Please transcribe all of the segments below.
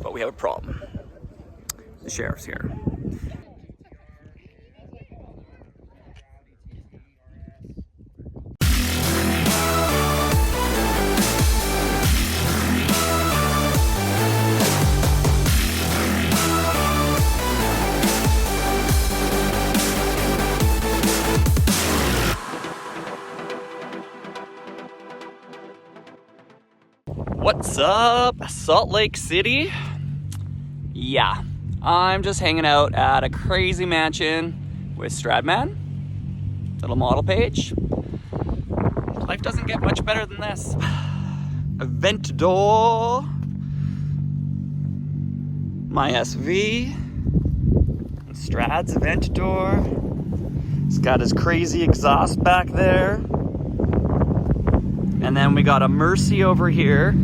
But we have a problem. The sheriff's here. What's up, Salt Lake City? Yeah, I'm just hanging out at a crazy mansion with Stradman, little model Paige. Life doesn't get much better than this. Event door, my SV, Strad's event door. He's got his crazy exhaust back there. And then we got a Mercy over here.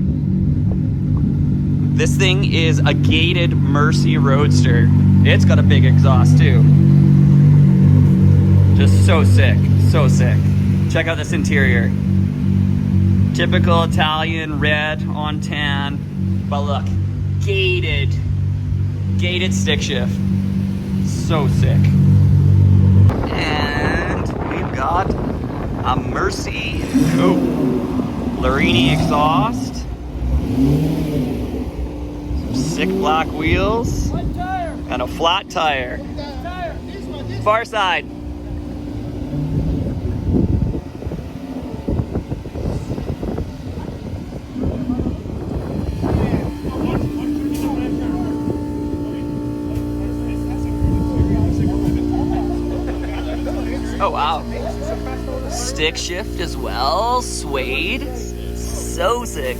This thing is a gated Mercy Roadster. It's got a big exhaust too. Just so sick, so sick. Check out this interior. Typical Italian red on tan, but look, gated stick shift. So sick. And we've got a Mercy, Larini exhaust. Sick black wheels and a flat tire. Far side. Oh wow. Stick shift as well, suede. So sick.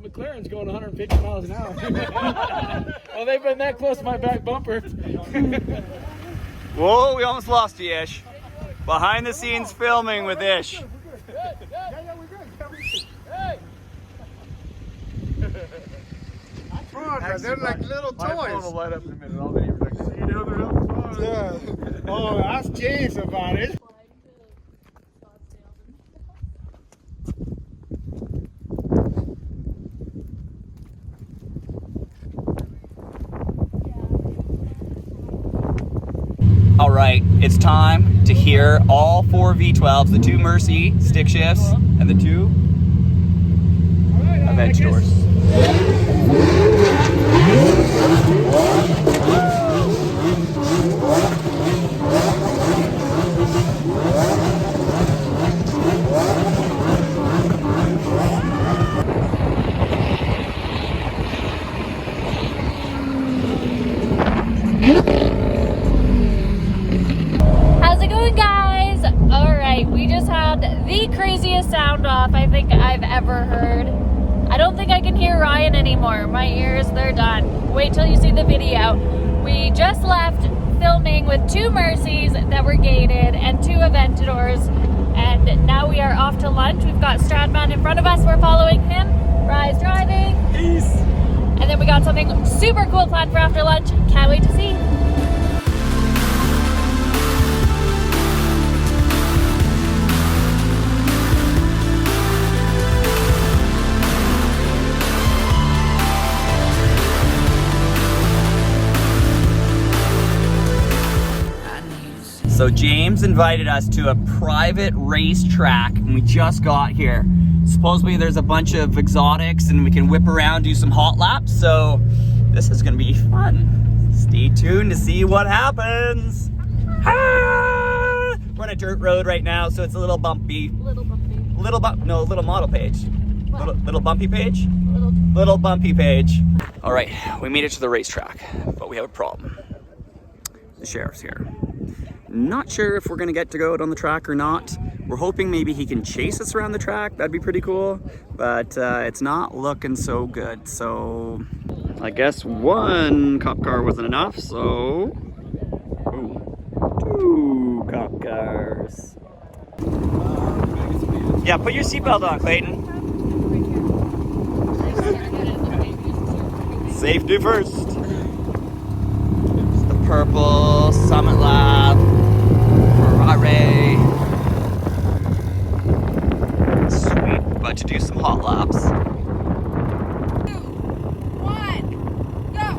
McLaren's going 150 miles an hour. Well, they've been that close to my back bumper. Whoa, we almost lost you, Ish. Behind the scenes filming with Ish. They're like little toys. My phone will light up in a minute. All the neighbors like, see, they're little toys. Yeah. Oh, ask James about it. All right, it's time to hear all 4 V12s, the 2 Mercy stick shifts, and the 2 event doors. We just had the craziest sound off I think I've ever heard. I don't think I can hear Ryan anymore. My ears, they're done. Wait till you see the video. We just left filming with 2 Mercies that were gated and 2 Aventadors, and now we are off to lunch. We've got Stradman in front of us. We're following him. Rye's driving. Peace. And then we got something super cool planned for after lunch. Can't wait to see. So James invited us to a private racetrack and we just got here. Supposedly there's a bunch of exotics and we can whip around, do some hot laps. So this is gonna be fun. Stay tuned to see what happens. Ah! We're on a dirt road right now, so it's a little bumpy. Little bumpy. Little model Paige. Little bumpy Paige? Little Little bumpy Paige. All right, we made it to the racetrack, but we have a problem. The sheriff's here. Not sure if we're gonna get to go out on the track or not. We're hoping maybe he can chase us around the track. That'd be pretty cool, but it's not looking so good. So I guess one cop car wasn't enough, so... Oh, 2 cop cars. Yeah, put your seatbelt on, Clayton. Safety first. It's the purple Summit Lab Ferrari. Sweet, about to do some hot laps. 2, 1, go!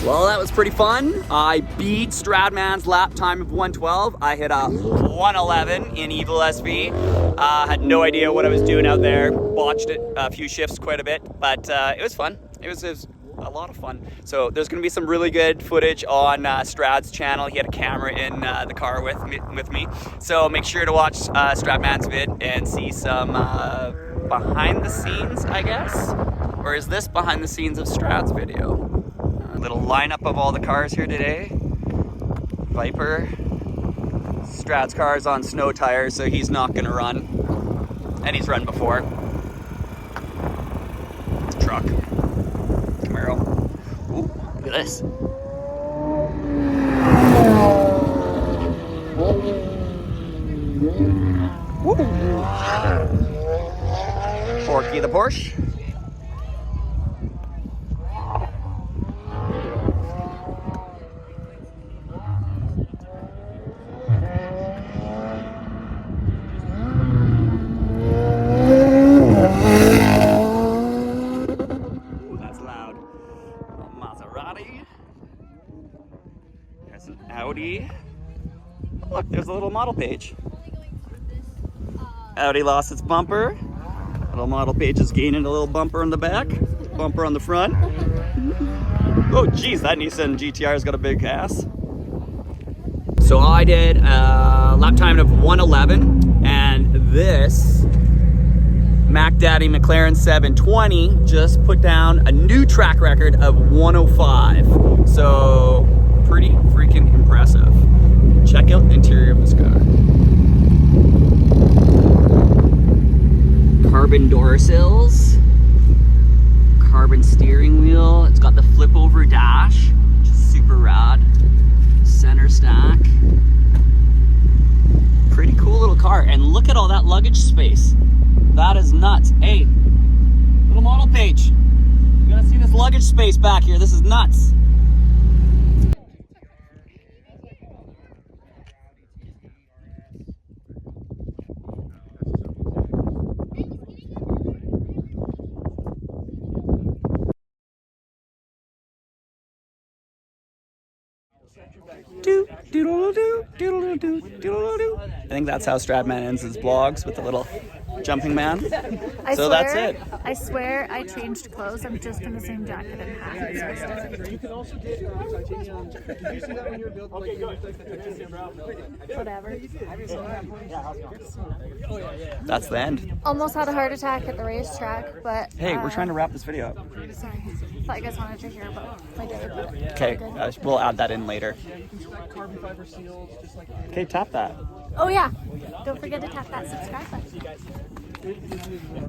Well, that was pretty fun. I beat Stradman's lap time of 112. I hit a 111 in Evil SV. Had no idea what I was doing out there. Botched it a few shifts quite a bit, but it was fun. It was a lot of fun. So there's gonna be some really good footage on Strad's channel. He had a camera in the car with me. So make sure to watch Stradman's vid and see some behind the scenes, I guess? Or is this behind the scenes of Strad's video? Little lineup of all the cars here today. Viper. Strad's car's on snow tires, so he's not gonna run. And he's run before. Truck. Camaro. Ooh, look at this. Woo. Porky the Porsche. Audi. Look, there's a little model Paige. Audi lost its bumper. Little model Paige is gaining a little bumper in the back, bumper on the front. Oh geez, that Nissan GTR's got a big ass. So I did a lap time of 111, and this Mac Daddy McLaren 720 just put down a new track record of 105. So pretty freaking impressive. Check out the interior of this car. Carbon door sills, carbon steering wheel. It's got the flip over dash, which is super rad. Center stack. Pretty cool little car. And look at all that luggage space. That is nuts. Hey, little model Paige. You gotta see this luggage space back here. This is nuts. doodle-doo, doodle-doo, doodle-doo. I think that's how Stradman ends his vlogs, with the little jumping man. So that's it. I swear I changed clothes. I'm just in the same jacket and hat. You can also get titanium. Did you see that when you were building like Whatever. That's the end. Almost had a heart attack at the racetrack, but Hey, we're trying to wrap this video up. Sorry, thought you guys wanted to hear about my day. But Okay, we'll add that in later. carbon fiber seals, just like Okay, tap that. oh yeah, don't forget to tap that subscribe button.